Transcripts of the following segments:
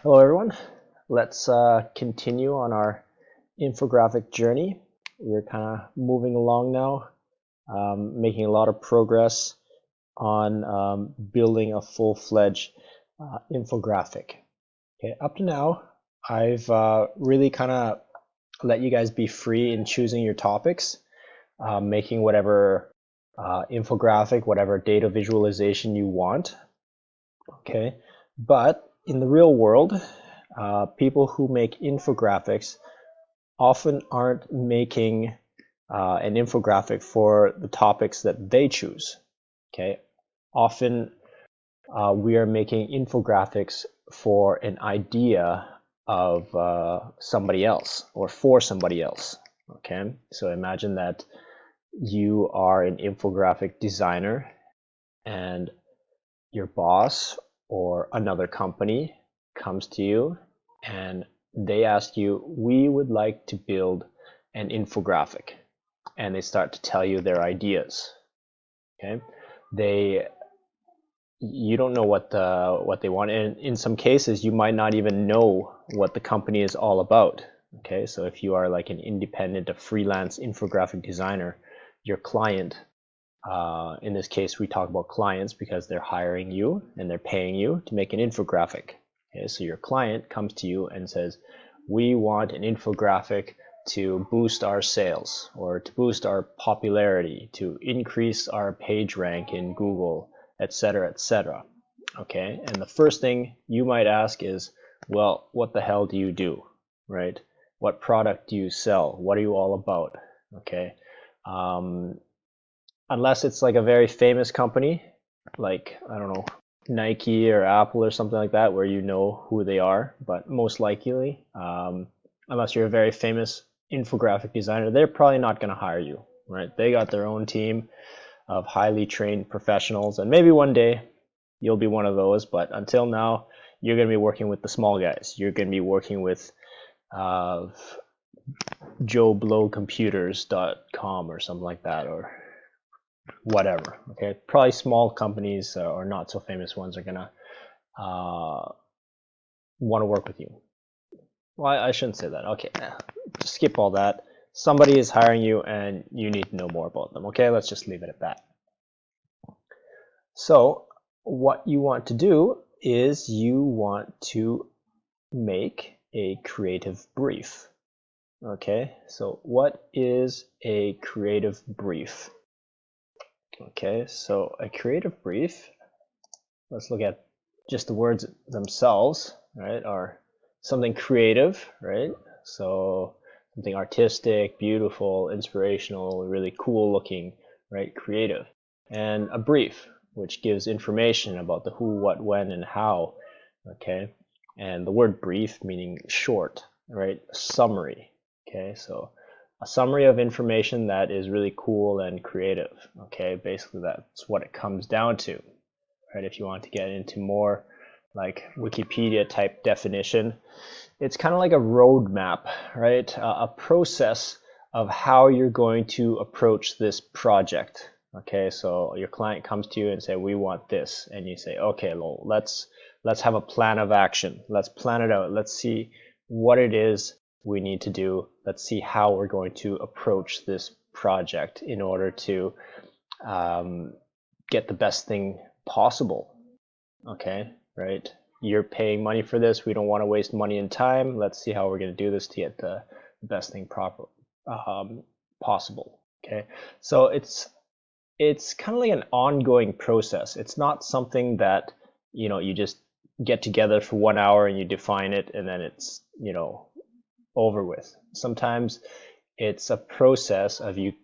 Hello everyone. Let's continue on our infographic journey. We're kind of moving along now, making a lot of progress on building a full-fledged infographic. Okay, up to now, I've really kind of let you guys be free in choosing your topics, making whatever infographic, whatever data visualization you want. Okay, but in the real world, people who make infographics often aren't making an infographic for the topics that they choose. Okay, often we are making infographics for an idea of somebody else or for somebody else. Okay, so imagine that you are an infographic designer and your boss or another company comes to you and they ask you, we would like to build an infographic, and they start to tell you their ideas. Okay, you don't know what they want, and in some cases you might not even know what the company is all about. Okay, so if you are like an independent, a freelance infographic designer, your client, in this case we talk about clients because they're hiring you and they're paying you to make an infographic. Okay, so your client comes to you and says, we want an infographic to boost our sales or to boost our popularity, to increase our page rank in Google, etc., etc. Okay, and the first thing you might ask is, well, what the hell do you do, right? What product do you sell? What are you all about? Okay, unless it's like a very famous company, like, I don't know, Nike or Apple or something like that, where you know who they are. But most likely, unless you're a very famous infographic designer, they're probably not going to hire you, right? They got their own team of highly trained professionals, and maybe one day you'll be one of those. But until now, you're going to be working with the small guys. You're going to be working with joeblowcomputers.com or something like that, or whatever. Okay, probably small companies or not so famous ones are gonna want to work with you. Well, I shouldn't say that. Okay, just skip all that. Somebody is hiring you and you need to know more about them. Okay, let's just leave it at that. So what you want to do is you want to make a creative brief. Okay, so what is a creative brief? Okay, so a creative brief, let's look at just the words themselves, right, are something creative, right? So something artistic, beautiful, inspirational, really cool looking, right? Creative. And a brief, which gives information about the who, what, when, and how, okay? And the word brief meaning short, right? Summary, okay? So a summary of information that is really cool and creative, okay? Basically that's what it comes down to, right? If you want to get into more like Wikipedia type definition, it's kind of like a roadmap, right? A process of how you're going to approach this project. Okay, so your client comes to you and say, we want this, and you say, okay, well, let's have a plan of action. Let's plan it out. Let's see what it is we need to do. Let's see how we're going to approach this project in order to get the best thing possible. Okay, right? You're paying money for this. We don't want to waste money and time. Let's see how we're going to do this to get the best thing possible. Okay, so it's kind of like an ongoing process. It's not something that you just get together for 1 hour and you define it and then it's over with. Sometimes it's a process of you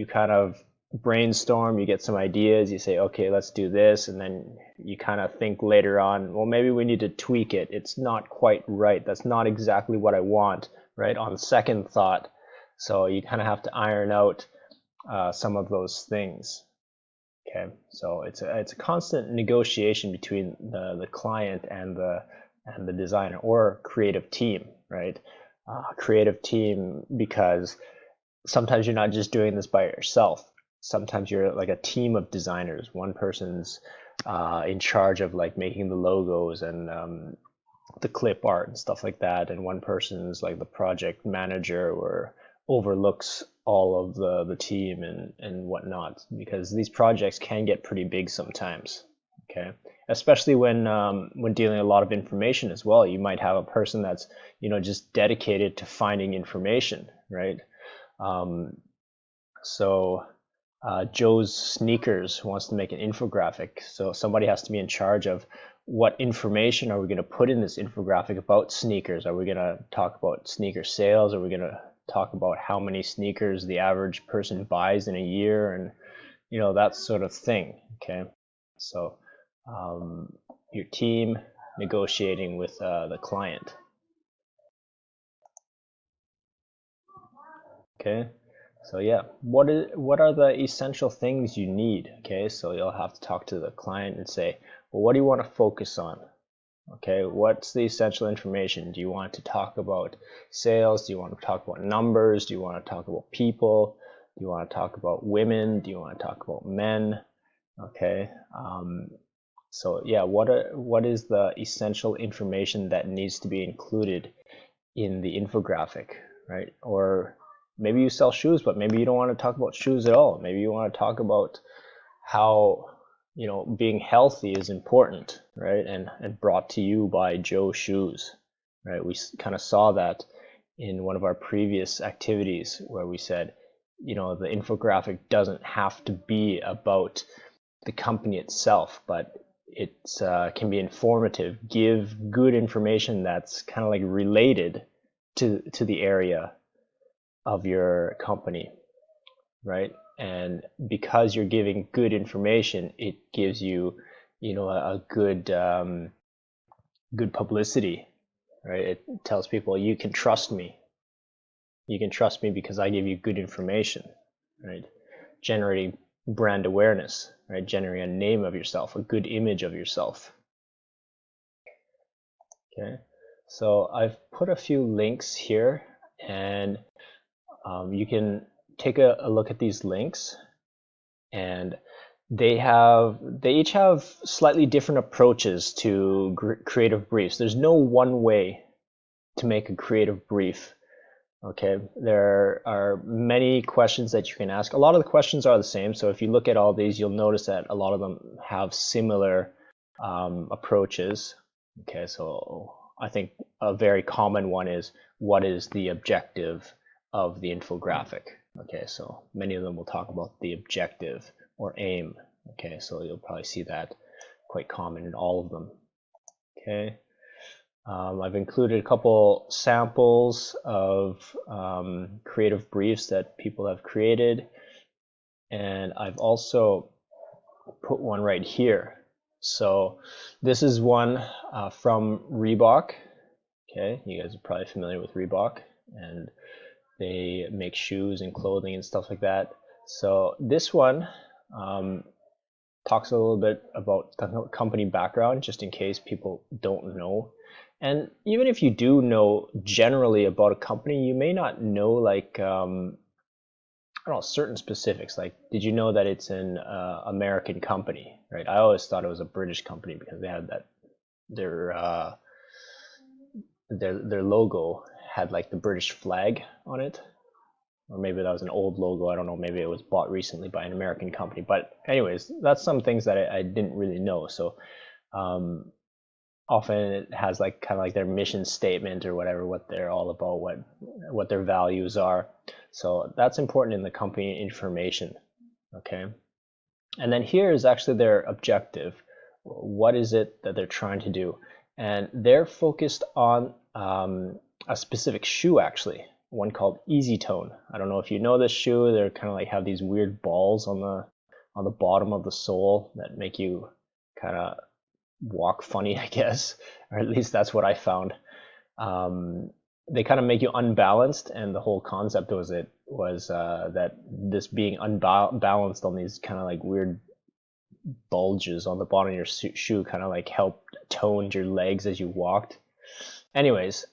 kind of brainstorm, you get some ideas, you say, okay, let's do this, and then you kind of think later on, well, maybe we need to tweak it. It's not quite right. That's not exactly what I want, right? On second thought. So you kind of have to iron out some of those things. Okay, so it's a constant negotiation between the client and the designer or creative team, right? Creative team, because sometimes you're not just doing this by yourself. Sometimes you're like a team of designers. One person's in charge of like making the logos and the clip art and stuff like that, and one person's like the project manager or overlooks all of the team and whatnot, because these projects can get pretty big sometimes. Okay, especially when dealing a lot of information as well. You might have a person that's just dedicated to finding information, right? Um, so Joe's Sneakers wants to make an infographic. So somebody has to be in charge of what information are we going to put in this infographic about sneakers. Are we going to talk about sneaker sales? Are we going to talk about how many sneakers the average person buys in a year, and that sort of thing. Okay, so your team negotiating with the client. Okay, so yeah, what are the essential things you need? Okay, so you'll have to talk to the client and say, well, what do you want to focus on? Okay, what's the essential information? Do you want to talk about sales? Do you want to talk about numbers? Do you want to talk about people? Do you want to talk about women? Do you want to talk about men? Okay, so yeah, what is the essential information that needs to be included in the infographic, right? Or maybe you sell shoes, but maybe you don't want to talk about shoes at all. Maybe you want to talk about how being healthy is important, right? And brought to you by Joe Shoes, right? We kind of saw that in one of our previous activities where we said, the infographic doesn't have to be about the company itself, but it can be informative, give good information that's kind of like related to the area of your company, right? And because you're giving good information, it gives you, a good good publicity, right? It tells people you can trust me. You can trust me because I give you good information, right? Generating brand awareness, right? Generating a name of yourself, a good image of yourself. Okay, so I've put a few links here, and you can take a look at these links, and they each have slightly different approaches to creative briefs. There's no one way to make a creative brief. Okay, there are many questions that you can ask. A lot of the questions are the same, so if you look at all these, you'll notice that a lot of them have similar approaches. Okay, so I think a very common one is, what is the objective of the infographic? Okay, so many of them will talk about the objective or aim. Okay, so you'll probably see that quite common in all of them. Okay, I've included a couple samples of creative briefs that people have created, and I've also put one right here. So this is one from Reebok. Okay, you guys are probably familiar with Reebok, and they make shoes and clothing and stuff like that. So this one talks a little bit about the company background, just in case people don't know. And even if you do know generally about a company, you may not know, like, I don't know, certain specifics. Like, did you know that it's an American company, right? I always thought it was a British company because they had that, their logo had like the British flag on it. Or maybe that was an old logo. I don't know. Maybe it was bought recently by an American company. But anyways, that's some things that I didn't really know. So often it has like kind of like their mission statement or whatever, what they're all about, what their values are. So that's important in the company information. Okay. And then here is actually their objective. What is it that they're trying to do? And they're focused on a specific shoe, actually. One called Easy Tone. I don't know if you know this shoe. They're kind of like have these weird balls on the bottom of the sole that make you kind of walk funny, I guess, or at least that's what I found. They kind of make you unbalanced, and the whole concept was that this being unbalanced on these kind of like weird bulges on the bottom of your shoe kind of like helped toned your legs as you walked. Anyways,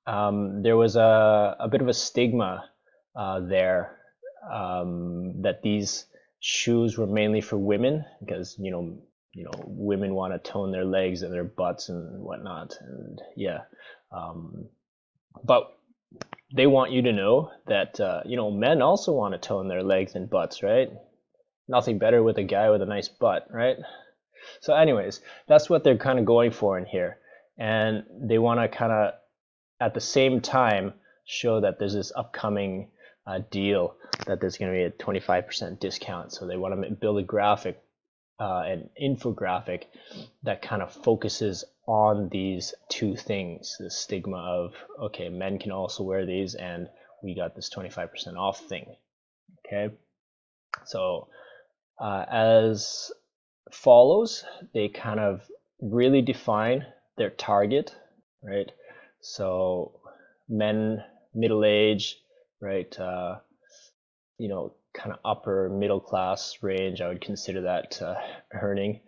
there was a bit of a stigma there, that these shoes were mainly for women, because you know, women want to tone their legs and their butts and whatnot, and yeah, but they want you to know that you know, men also want to tone their legs and butts, right? Nothing better with a guy with a nice butt, right? So anyways, that's what they're kind of going for in here, and they want to kind of at the same time show that there's this upcoming deal, that there's going to be a 25% discount. So they want to build a graphic, an infographic that kind of focuses on these two things, the stigma of, okay, men can also wear these, and we got this 25% off thing. Okay, so as follows, they kind of really define their target, right? So men, middle age, right? You know, kind of upper middle class range. I would consider that earning.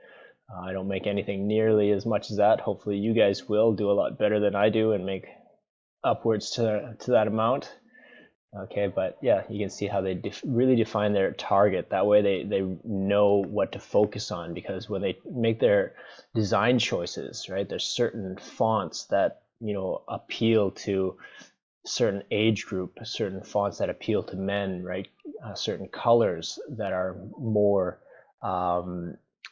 I don't make anything nearly as much as that. Hopefully, you guys will do a lot better than I do and make upwards to that amount. Okay, but yeah, you can see how they really define their target. That way they know what to focus on, because when they make their design choices, right, there's certain fonts that, you know, appeal to certain age group, certain fonts that appeal to men, right, certain colors that are more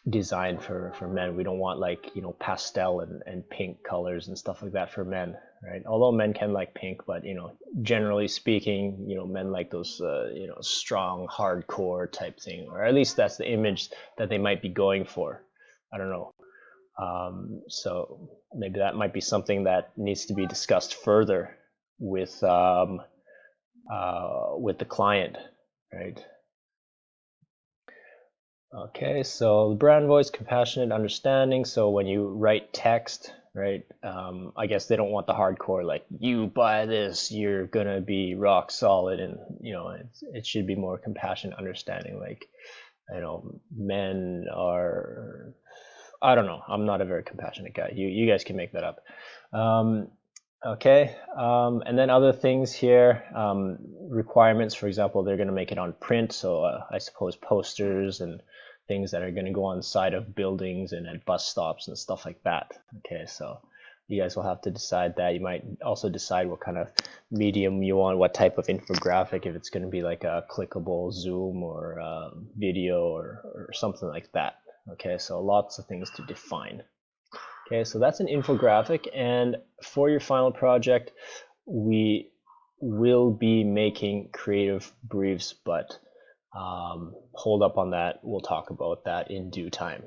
designed for men. We don't want, like, you know, pastel and pink colors and stuff like that for men, right? Although men can like pink, but, you know, generally speaking, you know, men like those you know, strong hardcore type thing, or at least that's the image that they might be going for. I don't know. So maybe that might be something that needs to be discussed further with the client, right? Okay, so brand voice, compassionate, understanding. So when you write text, right, I guess they don't want the hardcore, like, you buy this, you're gonna be rock solid, and, you know, it should be more compassionate, understanding, like, you know, men are, I don't know, I'm not a very compassionate guy. You guys can make that up. Okay, and then other things here, requirements, for example, they're going to make it on print, so I suppose posters and things that are going to go on the side of buildings and at bus stops and stuff like that. Okay, so you guys will have to decide that. You might also decide what kind of medium you want, what type of infographic, if it's going to be like a clickable Zoom or video or something like that. Okay, so lots of things to define. Okay, so that's an infographic, and for your final project, we will be making creative briefs, but hold up on that. We'll talk about that in due time.